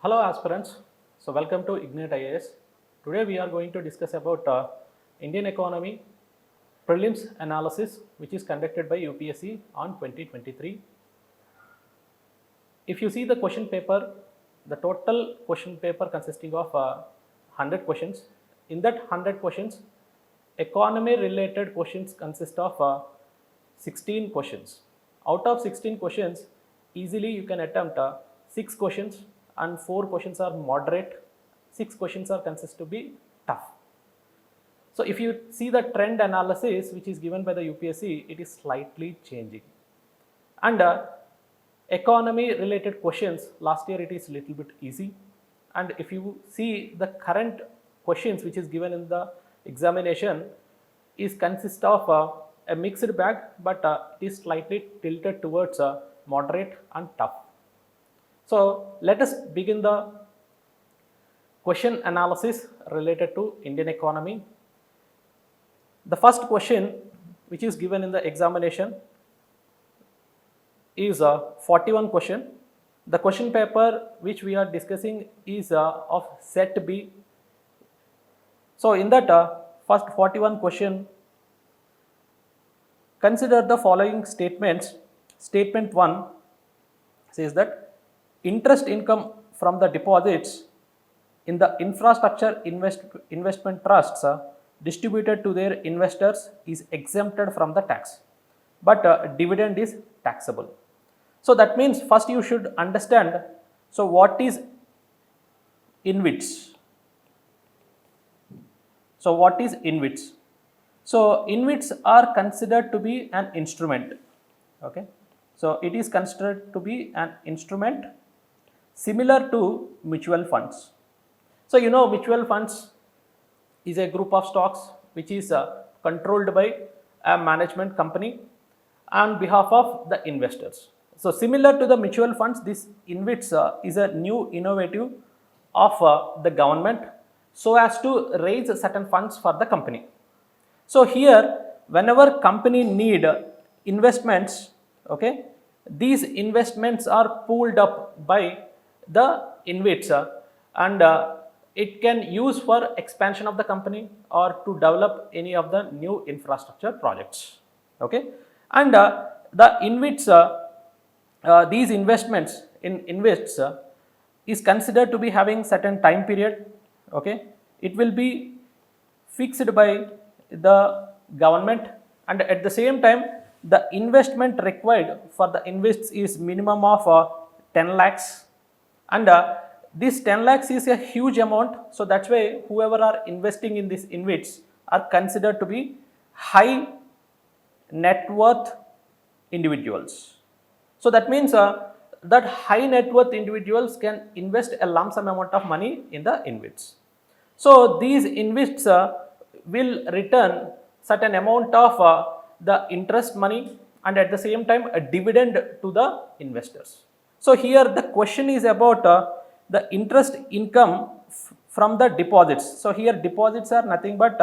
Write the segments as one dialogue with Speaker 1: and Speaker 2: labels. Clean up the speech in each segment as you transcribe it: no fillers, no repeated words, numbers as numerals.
Speaker 1: Hello aspirants, so welcome to Ignite IAS. Today we are going to discuss about Indian economy prelims analysis which is conducted by UPSC on 2023. If you see the question paper, the total question paper consisting of 100 questions. In that 100 questions, economy related questions consist of 16 questions. Out of 16 questions, easily you can attempt 6 questions and 4 questions are moderate, 6 questions are consist to be tough. So if you see the trend analysis which is given by the UPSC, it is slightly changing. And economy related questions, last year it is little bit easy. And if you see the current questions which is given in the examination is consist of a mixed bag, but it is slightly tilted towards moderate and tough. So let us begin the question analysis related to Indian economy. The first question which is given in the examination is a 41 question. The question paper which we are discussing is of set B. So in that first 41 question, consider the following statements. Statement 1 says that interest income from the deposits in the infrastructure investment trusts distributed to their investors is exempted from the tax, but dividend is taxable. So that means first you should understand, so what is InvITs? So what is InvITs? So InvITs are considered to be an instrument. Okay. So it is considered to be an instrument similar to mutual funds. So you know mutual funds is a group of stocks which is controlled by a management company on behalf of the investors. So similar to the mutual funds, this InvITs is a new innovative of the government so as to raise certain funds for the company. So here whenever company need investments, okay, these investments are pooled up by the InvITs and it can use for expansion of the company or to develop any of the new infrastructure projects. Okay, and the InvITs, these investments in InvITs is considered to be having certain time period. Okay, it will be fixed by the government, and at the same time the investment required for the InvITs is minimum of 10 lakhs, and this 10 lakhs is a huge amount. So that's why whoever are investing in this InvITs are considered to be high net worth individuals. So that means that high net worth individuals can invest a lump sum amount of money in the InvITs. So these InvITs will return certain amount of the interest money and at the same time a dividend to the investors. So here the question is about the interest income from the deposits. So here deposits are nothing but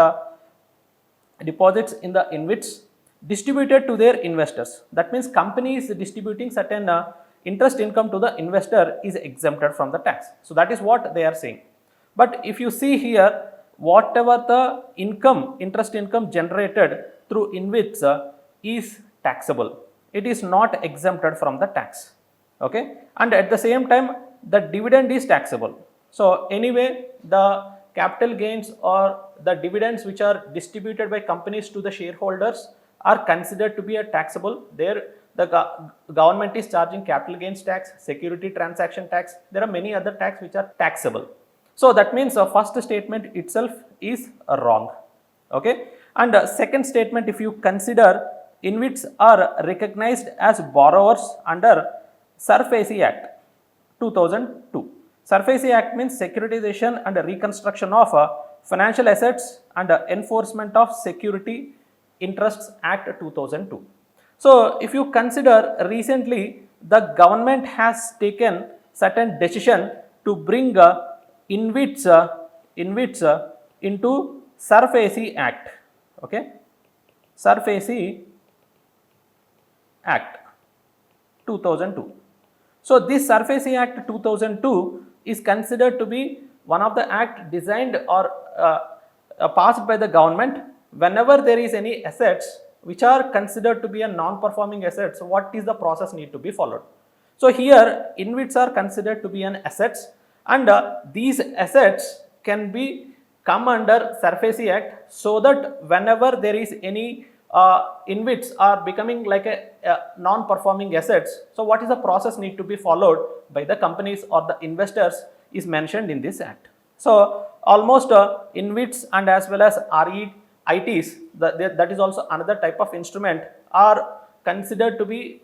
Speaker 1: deposits in the InvITs distributed to their investors. That means company is distributing certain interest income to the investor is exempted from the tax. So that is what they are saying. But if you see here, whatever the income, interest income generated through InvITs is taxable. It is not exempted from the tax. Okay, and at the same time the dividend is taxable. So anyway, the capital gains or the dividends which are distributed by companies to the shareholders are considered to be a taxable. There the government is charging capital gains tax, security transaction tax. There are many other tax which are taxable. So that means the first statement itself is wrong. Okay, and second statement, if you consider InvITs are recognized as borrowers under SARFAESI Act 2002. SARFAESI Act means Securitization and Reconstruction of Financial Assets and Enforcement of Security Interests Act 2002. So if you consider recently the government has taken certain decision to bring InvITs into SARFAESI Act. Okay, SARFAESI Act 2002. So this SURFACing Act 2002 is considered to be one of the act designed or passed by the government whenever there is any assets which are considered to be a non-performing assets. So what is the process need to be followed? So here InvITs are considered to be an assets, and these assets can be come under SURFACing Act, so that whenever there is any InvITs are becoming like a non-performing assets, so what is the process need to be followed by the companies or the investors is mentioned in this act. So almost InvITs and as well as REITs, that is also another type of instrument, are considered to be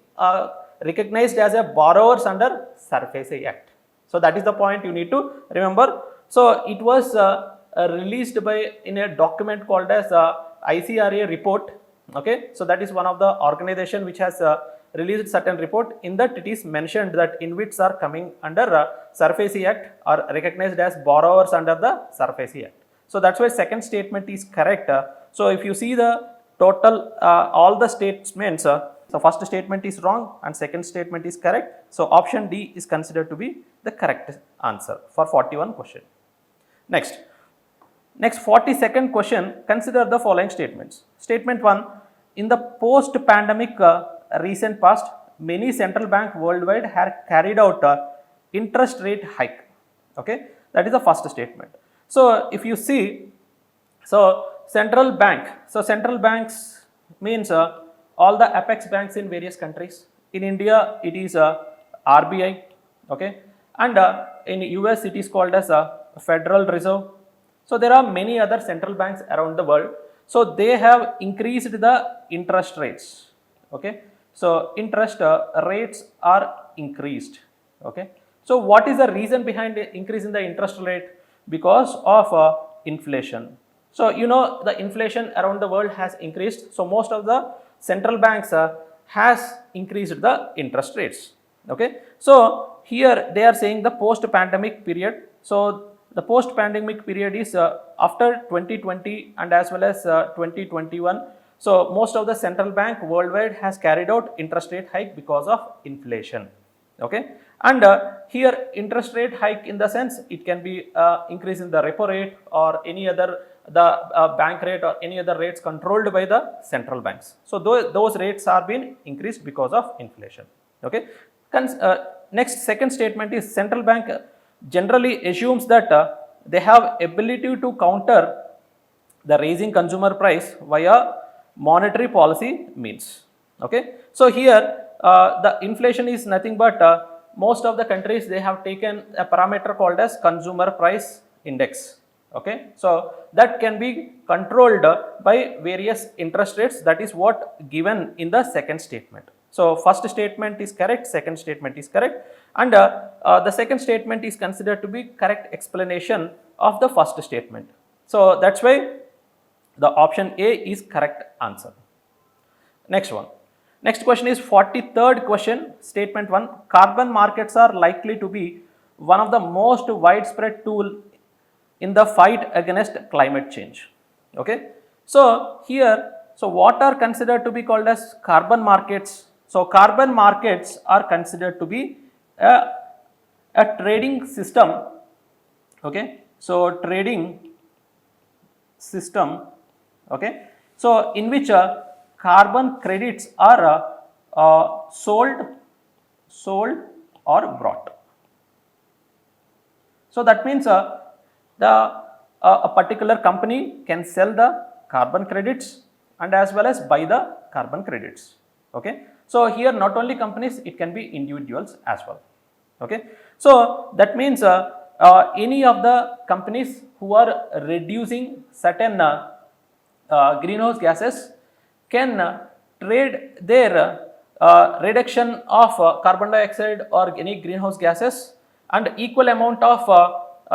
Speaker 1: recognized as a borrowers under SURFACing Act. So that is the point you need to remember. So it was released by in a document called as ICRA report. Okay, so that is one of the organization which has released certain report. In that it is mentioned that InvITs are coming under SURFACing Act, or recognized as borrowers under the SURFACing Act. So that's why second statement is correct. So if you see the total all the statements, so first statement is wrong and second statement is correct. So option D is considered to be the correct answer for 41 question. Next 42nd question, consider the following statements. Statement 1, in the post-pandemic recent past, many central bank worldwide have carried out interest rate hike. Okay, that is the first statement. So if you see, so central banks means all the apex banks in various countries. In India it is RBI, okay, and in US it is called as Federal Reserve. So there are many other central banks around the world. So they have increased the interest rates. Okay, so interest rates are increased. Okay, so what is the reason behind the increase in the interest rate? Because of inflation. So you know the inflation around the world has increased. So most of the central banks has increased the interest rates. Okay, so here they are saying the post-pandemic period. So the post-pandemic period is after 2020 and as well as 2021. So most of the central bank worldwide has carried out interest rate hike because of inflation. Okay, and here interest rate hike in the sense it can be increase in the repo rate or any other the bank rate or any other rates controlled by the central banks. So those rates are being increased because of inflation. Okay, next second statement is central bank generally assumes that they have ability to counter the raising consumer price via monetary policy means. Okay, so here the inflation is nothing but most of the countries they have taken a parameter called as consumer price index. Okay, so that can be controlled by various interest rates. That is what given in the second statement. So first statement is correct, second statement is correct, and the second statement is considered to be correct explanation of the first statement. So that's why the option A is correct answer. Next one. Next question is 43rd question, statement 1. Carbon markets are likely to be one of the most widespread tool in the fight against climate change. Okay, so here, so what are considered to be called as carbon markets? So carbon markets are considered to be a trading system. Okay, so trading system. Okay, so in which carbon credits are sold or brought. So that means a particular company can sell the carbon credits and as well as buy the carbon credits. Okay, so here not only companies, it can be individuals as well. Okay, so that means any of the companies who are reducing certain greenhouse gases can trade their reduction of carbon dioxide or any greenhouse gases, and equal amount of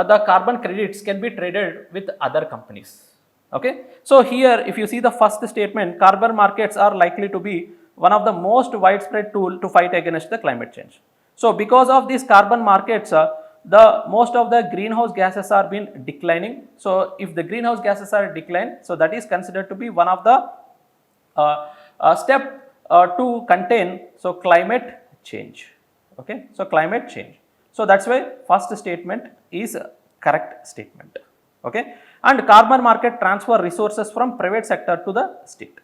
Speaker 1: the carbon credits can be traded with other companies. Okay, so here if you see the first statement, carbon markets are likely to be one of the most widespread tool to fight against the climate change. So because of these carbon markets, the most of the greenhouse gases are been declining. So if the greenhouse gases are declined, so that is considered to be one of the step to contain so climate change. Okay, so climate change. So that's why first statement is a correct statement. Okay, and carbon market transfer resources from private sector to the state.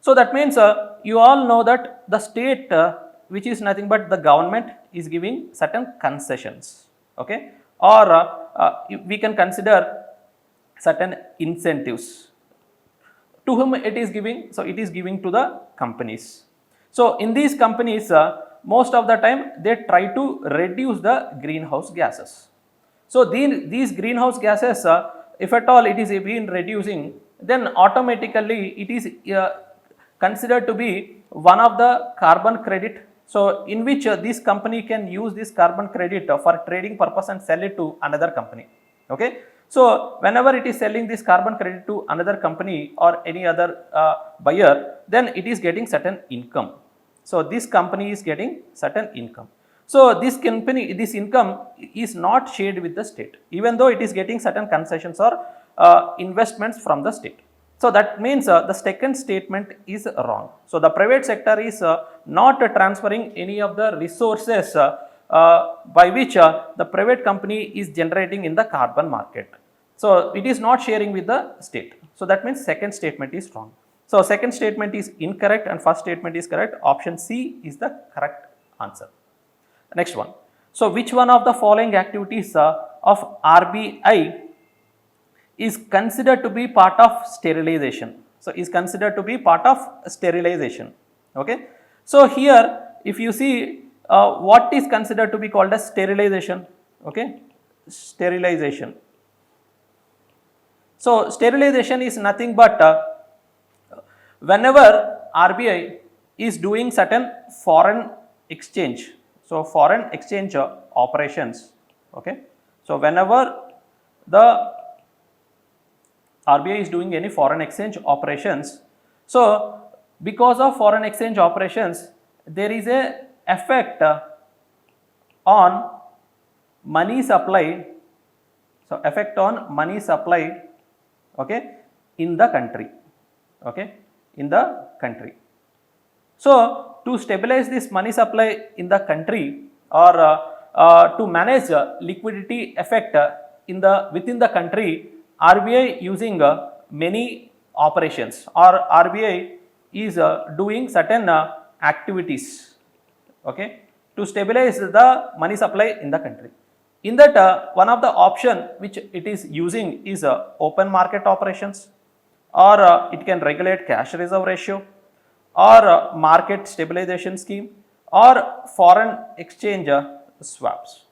Speaker 1: So that means you all know that the state, which is nothing but the government, is giving certain concessions. Okay, or we can consider certain incentives. To whom it is giving? So it is giving to the companies. So in these companies, most of the time they try to reduce the greenhouse gases. So these greenhouse gases, if at all it is been reducing, then automatically it is considered to be one of the carbon credit. So in which this company can use this carbon credit for trading purpose and sell it to another company. Okay. So whenever it is selling this carbon credit to another company or any other buyer, then it is getting certain income. So this company is getting certain income. So this company, this income is not shared with the state, even though it is getting certain concessions or investments from the state. So that means the second statement is wrong. So the private sector is not transferring any of the resources by which the private company is generating in the carbon market. So it is not sharing with the state. So that means second statement is wrong. So second statement is incorrect and first statement is correct. Option C is the correct answer. Next one. So which one of the following activities of RBI is considered to be part of sterilization? So is considered to be part of sterilization. Okay. So here if you see what is considered to be called as sterilization. Okay. Sterilization. So sterilization is nothing but whenever RBI is doing certain foreign exchange. So foreign exchange operations. Okay. So whenever the RBI is doing any foreign exchange operations, so because of foreign exchange operations, there is a effect on money supply. So effect on money supply, okay, in the country. Okay, in the country. So to stabilize this money supply in the country, or to manage liquidity effect in the within the country, RBI using many operations, or RBI is doing certain activities, okay, to stabilize the money supply in the country. In that one of the option which it is using is open market operations, or it can regulate cash reserve ratio, or market stabilization scheme, or foreign exchange swaps.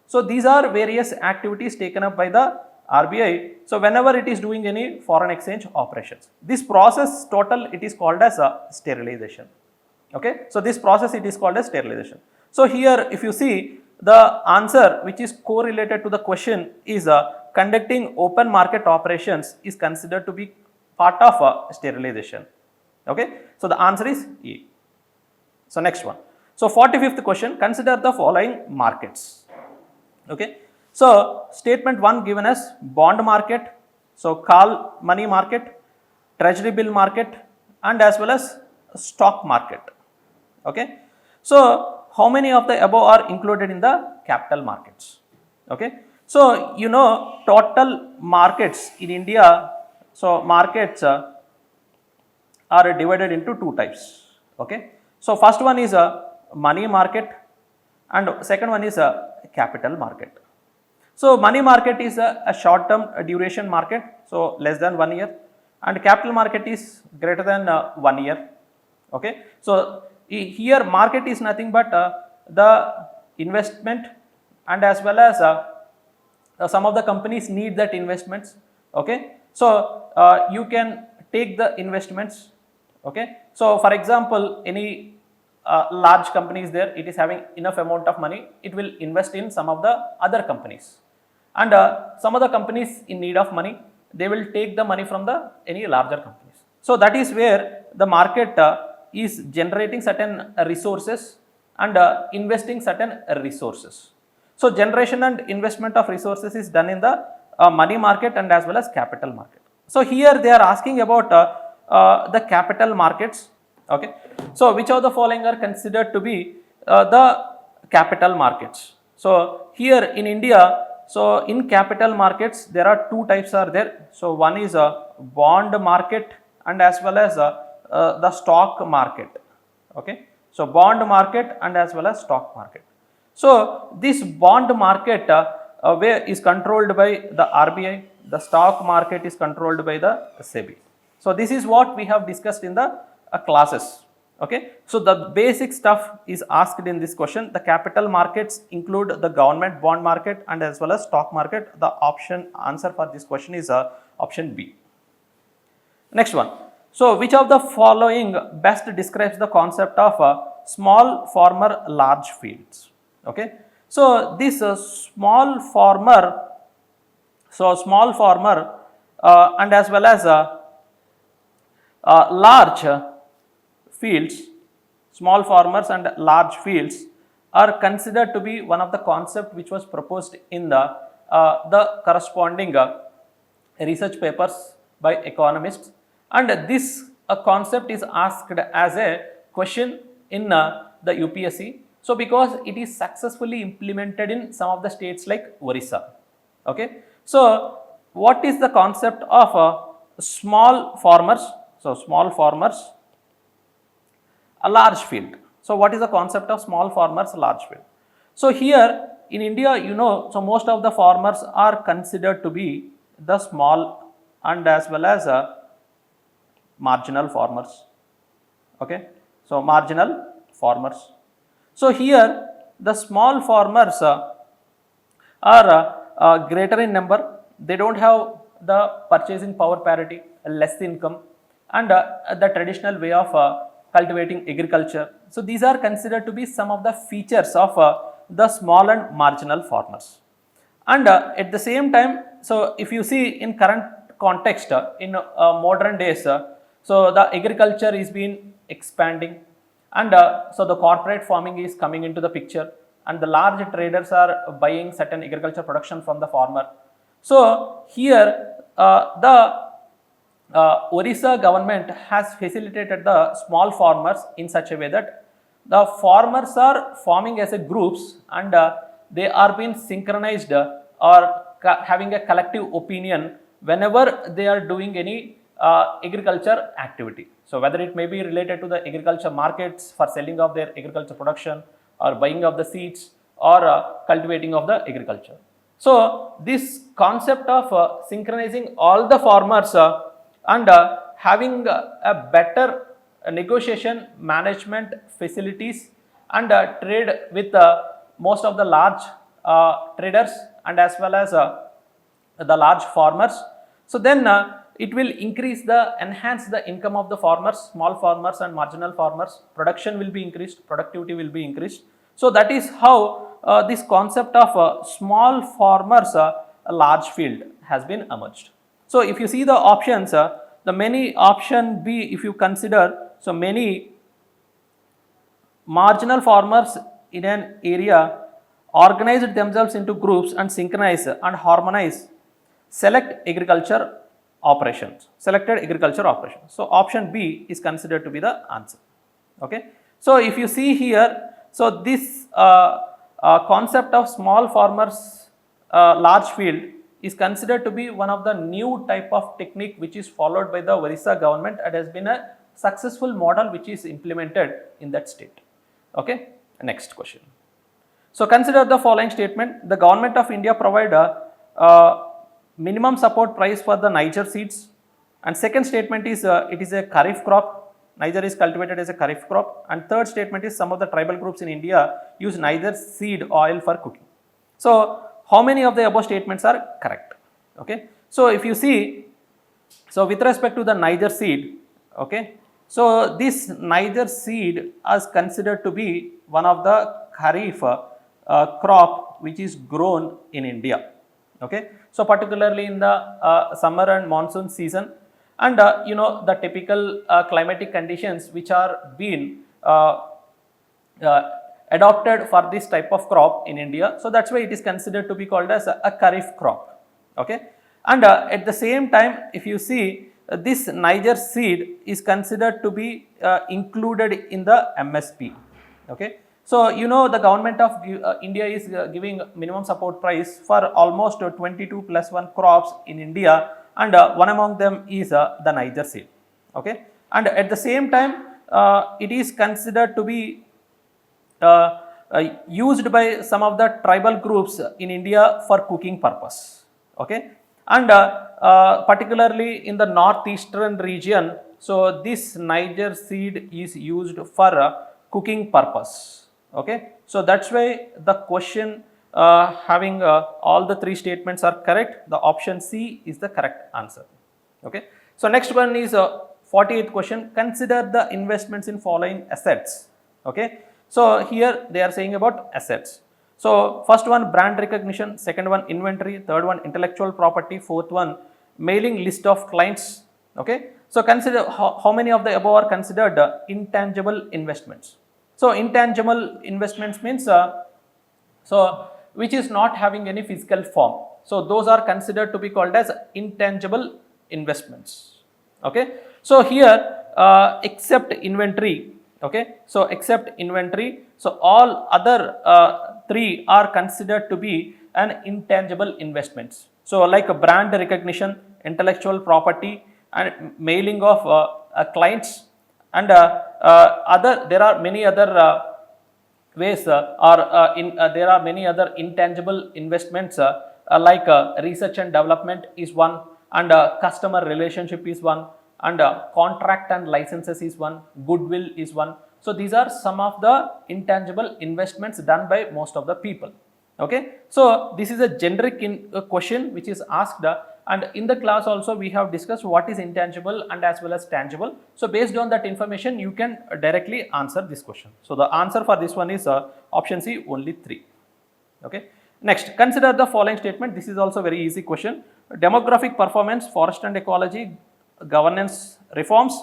Speaker 1: So these are various activities taken up by the RBI. So whenever it is doing any foreign exchange operations, this process total it is called as sterilization. Okay, so this process it is called as sterilization. So here if you see the answer which is correlated to the question is conducting open market operations is considered to be part of sterilization. Okay, so the answer is E. So next one. So 45th question, consider the following markets. Okay, so statement 1 given as bond market, so call money market, treasury bill market, and as well as stock market. Okay, so how many of the above are included in the capital markets? Okay, so you know total markets in India, so markets are divided into two types. Okay, so first one is a money market and second one is a capital market. So money market is a short term duration market, so less than 1 year, and capital market is greater than 1 year. Okay, so here market is nothing but the investment, and as well as some of the companies need that investments. Okay, so you can take the investments. Okay, so for example any large companies there, it is having enough amount of money, it will invest in some of the other companies, and some of the companies in need of money, they will take the money from the any larger companies. So that is where the market is generating certain resources and investing certain resources. So generation and investment of resources is done in the money market and as well as capital market. So here they are asking about the capital markets. Okay, so which of the following are considered to be the capital markets. So here in India, so in capital markets there are two types are there. So one is a bond market and as well as the stock market. Okay, so bond market and as well as stock market. So this bond market where is controlled by the RBI, the stock market is controlled by the SEBI. So this is what we have discussed in the classes. Okay, so the basic stuff is asked in this question. The capital markets include the government bond market and as well as stock market. The option answer for this question is option B. Next one. So which of the following best describes the concept of small farmer large fields? Okay, so this small farmer and as well as large fields, small farmers and large fields are considered to be one of the concept which was proposed in the corresponding research papers by economists, and this concept is asked as a question in the UPSC. So because it is successfully implemented in some of the states like Orissa. Okay, so what is the concept of small farmers? So small farmers, a large field. So what is the concept of small farmers large field? So here in India, you know, so most of the farmers are considered to be the small and as well as marginal farmers. Okay, so marginal farmers. So here the small farmers are greater in number. They don't have the purchasing power parity, less income, and the traditional way of cultivating agriculture. So these are considered to be some of the features of the small and marginal farmers. And at the same time, so if you see in current context, in modern days, so the agriculture is being expanding, and so the corporate farming is coming into the picture, and the large traders are buying certain agriculture production from the farmer. So here the Orissa government has facilitated the small farmers in such a way that the farmers are forming as a groups, and they are being synchronized or having a collective opinion whenever they are doing any agriculture activity. So whether it may be related to the agriculture markets for selling of their agriculture production, or buying of the seeds, or cultivating of the agriculture. So this concept of synchronizing all the farmers and having a better negotiation management facilities and trade with most of the large traders and as well as the large farmers. So then it will enhance the income of the farmers, small farmers and marginal farmers. Production will be increased, productivity will be increased. So that is how this concept of small farmers a large field has been emerged. So if you see the options, the many option B, if you consider, so many marginal farmers in an area organized themselves into groups and synchronize and harmonize selected agriculture operations. So option B is considered to be the answer. Okay. So if you see here, so this concept of small farmers large field is considered to be one of the new type of technique which is followed by the Orissa government and has been a successful model which is implemented in that state. Okay. Next question. So consider the following statement. The government of India provide a minimum support price for the Niger seeds, and second statement is it is a kharif crop. Niger is cultivated as a kharif crop, and third statement is some of the tribal groups in India use Niger seed oil for cooking. So how many of the above statements are correct? Okay. So if you see, so with respect to the Niger seed, okay, so this Niger seed is considered to be one of the kharif crop which is grown in India. Okay. So particularly in the summer and monsoon season, and you know the typical climatic conditions which are being adopted for this type of crop in India. So that's why it is considered to be called as a kharif crop. Okay. And at the same time, if you see this Niger seed is considered to be included in the MSP. Okay. So you know the government of India is giving minimum support price for almost 22 plus 1 crops in India, and one among them is the Niger seed. Okay, and at the same time it is considered to be used by some of the tribal groups in India for cooking purpose. Okay, and particularly in the northeastern region, so this Niger seed is used for cooking purpose. Okay, so that's why the question having all the three statements are correct. The option C is the correct answer. Okay, so next one is 48th question. Consider the investments in following assets. Okay, so here they are saying about assets. So first one brand recognition, second one inventory, third one intellectual property, fourth one mailing list of clients. Okay, so consider how many of the above are considered intangible investments. So intangible investments means so which is not having any physical form. So those are considered to be called as intangible investments. Okay, so here except inventory. Okay, so except inventory, so all other three are considered to be an intangible investments. So like a brand recognition, intellectual property, and mailing of clients, and there are many other ways there are many other intangible investments like research and development is one, and customer relationship is one, and contract and licenses is one, goodwill is one. So these are some of the intangible investments done by most of the people. Okay, so this is a generic question which is asked, and in the class also we have discussed what is intangible and as well as tangible. So based on that information you can directly answer this question. So the answer for this one is option C, only 3. Okay, next consider the following statement. This is also very easy question. Demographic performance, forest and ecology, governance reforms,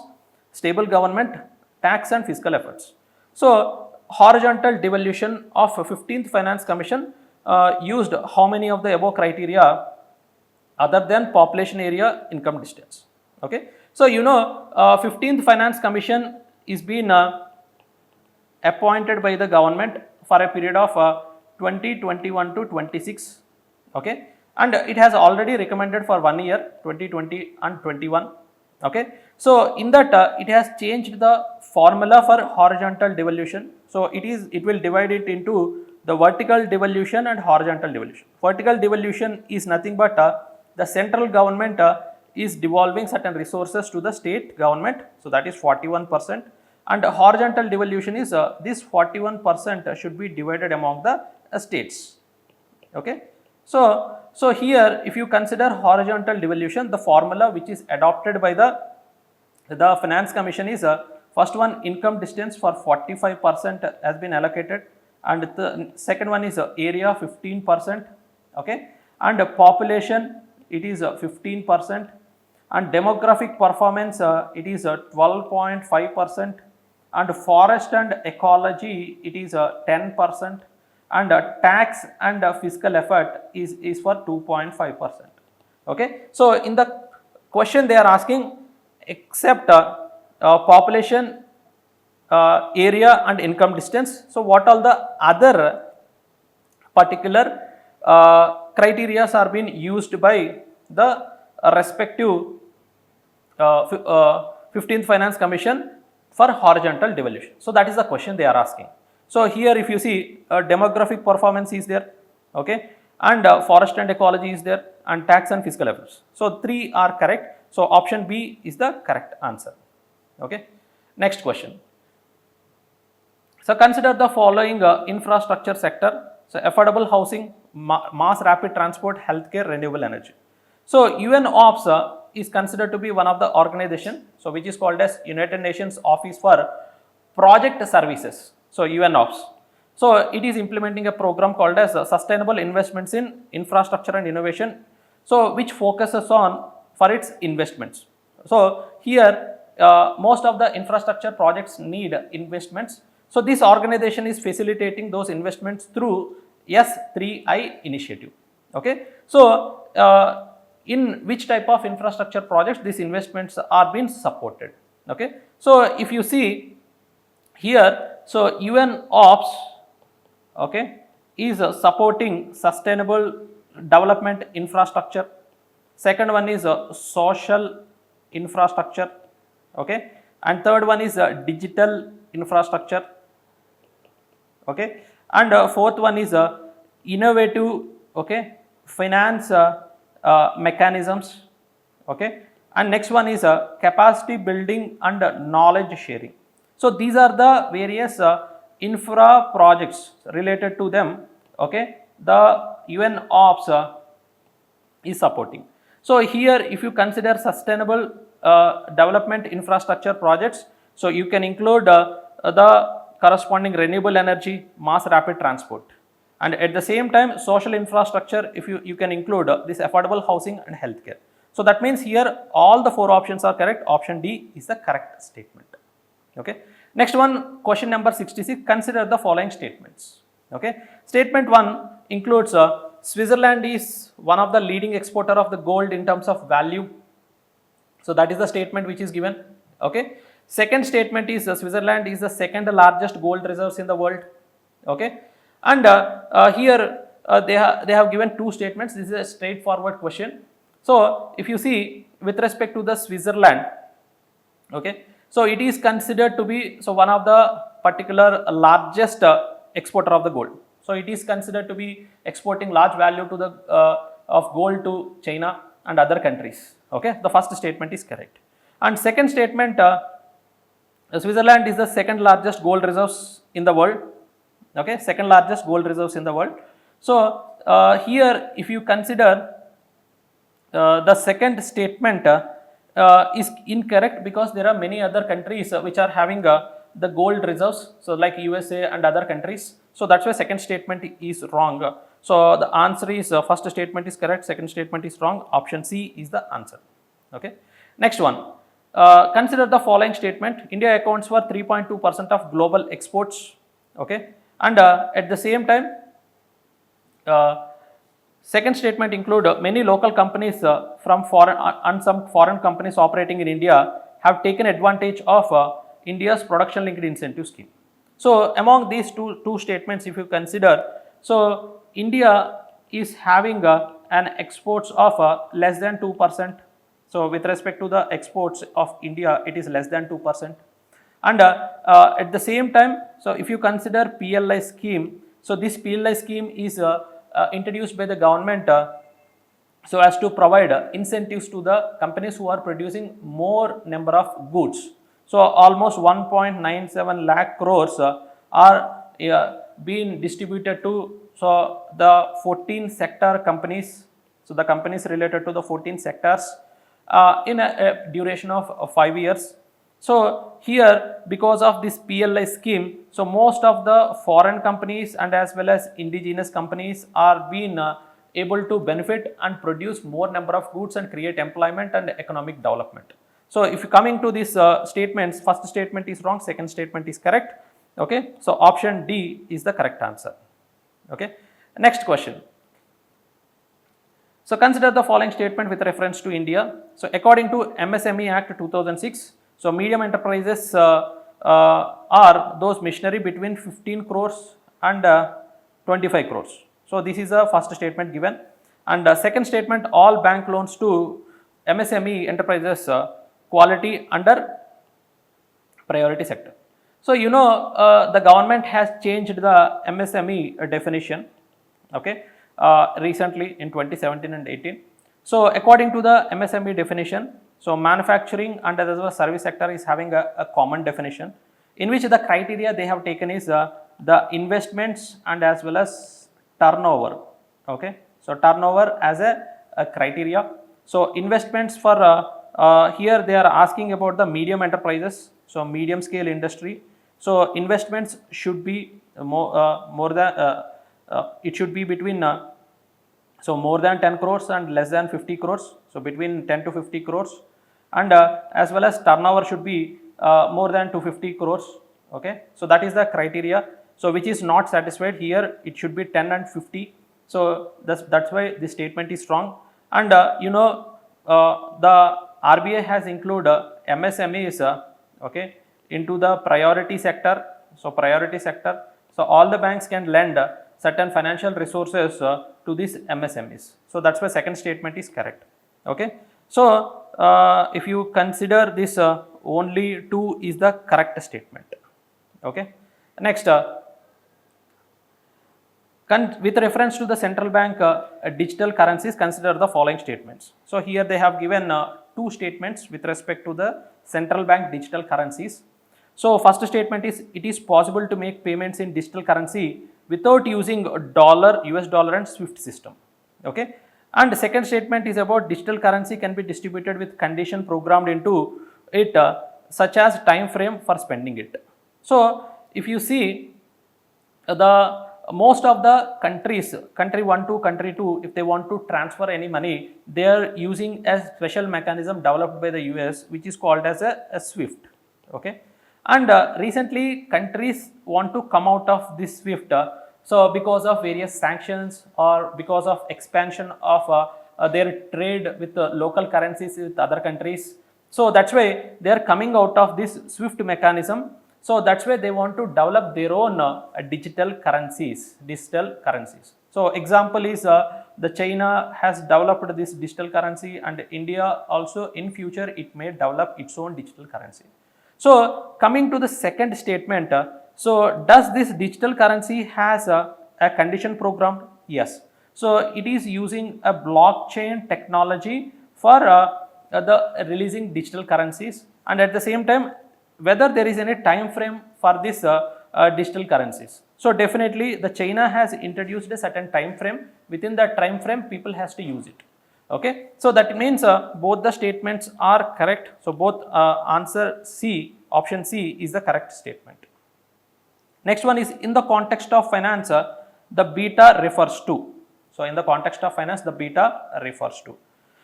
Speaker 1: stable government, tax and fiscal efforts. So horizontal devolution of 15th Finance Commission used how many of the above criteria other than population area, income distance. Okay, so you know 15th Finance Commission is being appointed by the government for a period of 2021 to 26. Okay, and it has already recommended for 1 year 2020 and 21. Okay, so in that it has changed the formula for horizontal devolution. So it will divide it into the vertical devolution and horizontal devolution. Vertical devolution is nothing but the central government is devolving certain resources to the state government, so that is 41%, and horizontal devolution is this 41% should be divided among the states. Okay, so here if you consider horizontal devolution, the formula which is adopted by the Finance Commission is first one income distance for 45% has been allocated, and the second one is area 15%. Okay, and population it is 15%, and demographic performance it is 12.5%, and forest and ecology it is 10%, and tax and fiscal effort is for 2.5%. Okay, so in the question they are asking except population, area and income distance. So what all the other particular criteria are being used by the respective 15th Finance Commission for horizontal devolution. So that is the question they are asking. So here if you see demographic performance is there, okay, and forest and ecology is there, and tax and fiscal efforts. So 3 are correct. So option B is the correct answer. Okay, next question. So consider the following infrastructure sector. So affordable housing, mass rapid transport, healthcare, renewable energy. So UNOPS is considered to be one of the organization, so which is called as United Nations Office for Project Services. So UNOPS. So it is implementing a program called as Sustainable Investments in Infrastructure and Innovation, so which focuses on for its investments. So here most of the infrastructure projects need investments. So this organization is facilitating those investments through S3I initiative. Okay, so in which type of infrastructure projects these investments are being supported? Okay, so if you see here, so UNOPS okay, is supporting sustainable development infrastructure. Second one is social infrastructure, okay, and third one is digital infrastructure, okay, and fourth one is innovative, okay, finance mechanisms, okay, and next one is capacity building and knowledge sharing. So these are the various infra projects related to them, okay, the UN ops is supporting. So here if you consider sustainable development infrastructure projects, so you can include the corresponding renewable energy, mass rapid transport, and at the same time social infrastructure, if you can include this affordable housing and healthcare. So that means here all the four options are correct. Option D is the correct statement. Okay. Next one, question number 66, consider the following statements. Okay. Statement 1 includes Switzerland is one of the leading exporter of the gold in terms of value. So that is the statement which is given. Okay. Second statement is Switzerland is the second largest gold reserves in the world. Okay. And here they have given two statements. This is a straightforward question. So if you see with respect to the Switzerland, okay, so it is considered to be one of the particular largest exporter of the gold. So it is considered to be exporting large value to the of gold to China and other countries. Okay, the first statement is correct. And second statement, Switzerland is the second largest gold reserves in the world. Okay, second largest gold reserves in the world. So here if you consider the second statement is incorrect, because there are many other countries which are having the gold reserves, so like USA and other countries. So that's why second statement is wrong. So the answer is first statement is correct, second statement is wrong. Option C is the answer. Okay. Next one, consider the following statement. India accounts for 3.2% of global exports. Okay, and at the same time, second statement include many local companies from foreign and some foreign companies operating in India have taken advantage of India's production linked incentive scheme. So among these two statements, if you consider, so India is having an exports of less than 2%. So with respect to the exports of India, it is less than 2%. And at the same time, so if you consider PLI scheme, so this PLI scheme is introduced by the government so as to provide incentives to the companies who are producing more number of goods. So almost 1.97 lakh crores are being distributed to the 14 sector companies. So the companies related to the 14 sectors in a duration of 5 years. So here, because of this PLI scheme, so most of the foreign companies and as well as indigenous companies are being able to benefit and produce more number of goods and create employment and economic development. So if you coming to these statements, first statement is wrong, second statement is correct. Okay, so option D is the correct answer. Okay, next question. So consider the following statement with reference to India. So according to MSME Act 2006, so medium enterprises are those machinery between 15 crores and 25 crores. So this is the first statement given. And second statement, all bank loans to MSME enterprises quality under priority sector. So you know the government has changed the MSME definition, okay, recently in 2017 and 18. So according to the MSME definition, so manufacturing and as well as service sector is having a common definition, in which the criteria they have taken is the investments and as well as turnover. Okay, so turnover as a criteria. So investments for here they are asking about the medium enterprises, so medium scale industry. So investments should be more than it should be between so more than 10 crores and less than 50 crores. So between 10 to 50 crores, and as well as turnover should be more than 250 crores. Okay, so that is the criteria. So which is not satisfied here, it should be 10 and 50. So that's why this statement is wrong. And you know the RBI has included MSMEs okay into the priority sector. So priority sector, So all the banks can lend certain financial resources to these MSMEs. So that's why second statement is correct. Okay. So if you consider this, only 2 is the correct statement. Okay. Next, with reference to the central bank digital currencies, consider the following statements. So here they have given 2 statements with respect to the central bank digital currencies. So first statement is, it is possible to make payments in digital currency without using dollar, US dollar and SWIFT system. Okay. And the second statement is about digital currency can be distributed with condition programmed into it, such as time frame for spending it. So if you see, the most of the countries, country 1 to country 2, if they want to transfer any money, they are using a special mechanism developed by the US, which is called as a SWIFT. Okay. And recently countries want to come out of this SWIFT, so because of various sanctions or because of expansion of their trade with local currencies with other countries. So that's why they are coming out of this SWIFT mechanism. So that's why they want to develop their own digital currencies. So example is, the China has developed this digital currency, and India also in future it may develop its own digital currency. So coming to the second statement, so does this digital currency has a condition programmed? Yes. So it is using a blockchain technology for the releasing digital currencies, and at the same time whether there is any time frame for this digital currencies. So definitely the China has introduced a certain time frame. Within that time frame people has to use it. Okay. So that means both the statements are correct. So both answer C, option C is the correct statement. Next one is, in the context of finance, the beta refers to. So in the context of finance, the beta refers to.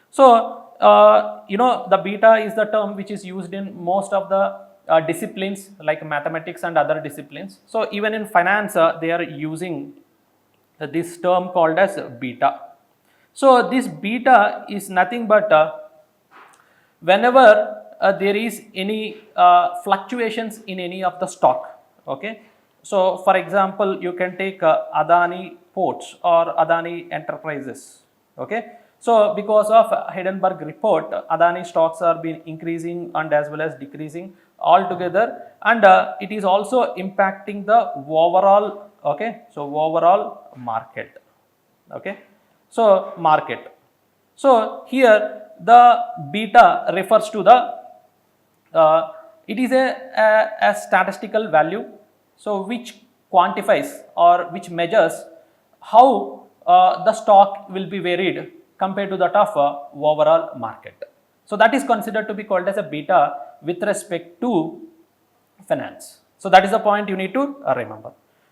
Speaker 1: So the beta is the term which is used in most of the disciplines like mathematics and other disciplines. So even in finance they are using this term called as beta. So this beta is nothing but whenever there is any fluctuations in any of the stock. Okay. So for example, you can take Adani Ports or Adani Enterprises. Okay. So because of Hindenburg report, Adani stocks are been increasing and as well as decreasing altogether, and it is also impacting the overall, okay, so overall market. Okay. So market. So here the beta refers to the it is a statistical value, so which quantifies or which measures how the stock will be varied compared to that of overall market. So that is considered to be called as a beta with respect to finance. So that is the point you need to remember.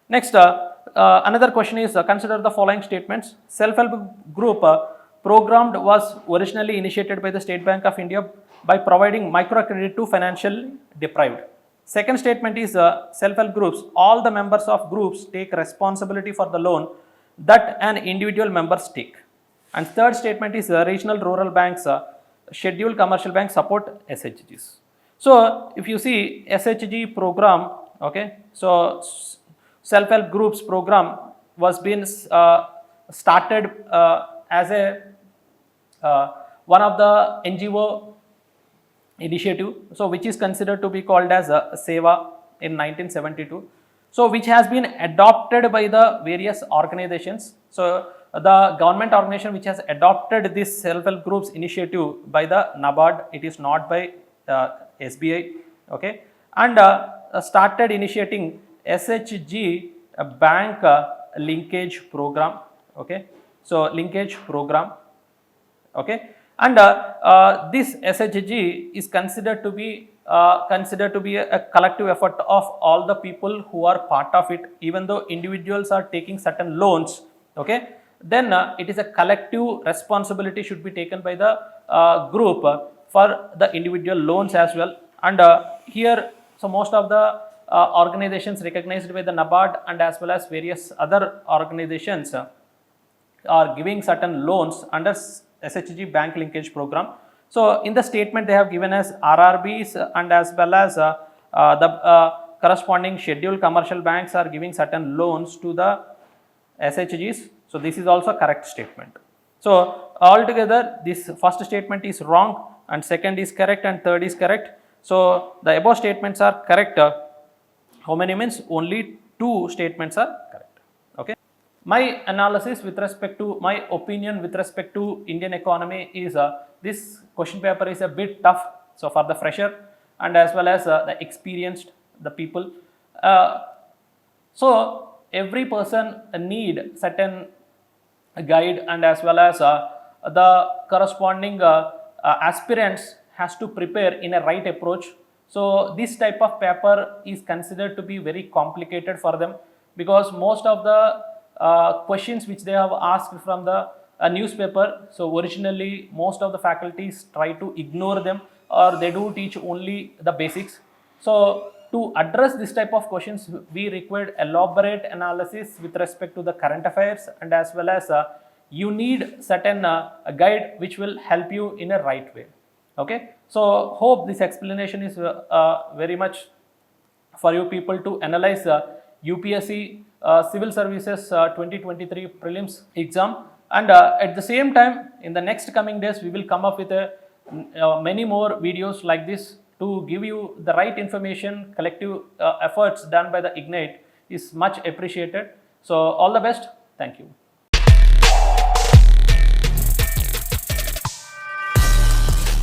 Speaker 1: Next, another question is, consider the following statements. Self-help group programmed was originally initiated by the State Bank of India by providing microcredit to financially deprived. Second statement is, self-help groups, all the members of groups take responsibility for the loan that an individual members take. And third statement is, regional rural banks, scheduled commercial banks support SHGs. So if you see SHG program, okay, so self-help groups program was being started as a one of the NGO initiative, so which is considered to be called as SEVA in 1972. So which has been adopted by the various organizations. So the government organization which has adopted this self-help groups initiative by the NABARD, it is not by SBI, okay, and started initiating SHG bank linkage program, okay, so linkage program, okay, and this SHG is considered to be a collective effort of all the people who are part of it. Even though individuals are taking certain loans, okay, then it is a collective responsibility should be taken by the group for the individual loans as well. And here, so most of the organizations recognized by the NABARD and as well as various other organizations are giving certain loans under SHG bank linkage program. So in the statement they have given as RRBs and as well as the corresponding scheduled commercial banks are giving certain loans to the SHGs. So this is also correct statement. So altogether this first statement is wrong and second is correct and third is correct. So the above statements are correct. How many means only 2 statements are correct. Okay. My analysis with respect to my opinion with respect to Indian economy is this question paper is a bit tough. So for the fresher and as well as the experienced the people. So every person need certain guide and as well as the corresponding aspirants has to prepare in a right approach. So this type of paper is considered to be very complicated for them because most of the questions which they have asked from the newspaper, so originally most of the faculties try to ignore them or they do teach only the basics. So to address this type of questions, we required elaborate analysis with respect to the current affairs and as well as you need certain guide which will help you in a right way. Okay, so hope this explanation is very much for you people to analyze UPSC Civil Services 2023 Prelims exam, and at the same time in the next coming days we will come up with many more videos like this to give you the right information. Collective efforts done by the Ignite is much appreciated. So all the best. Thank you.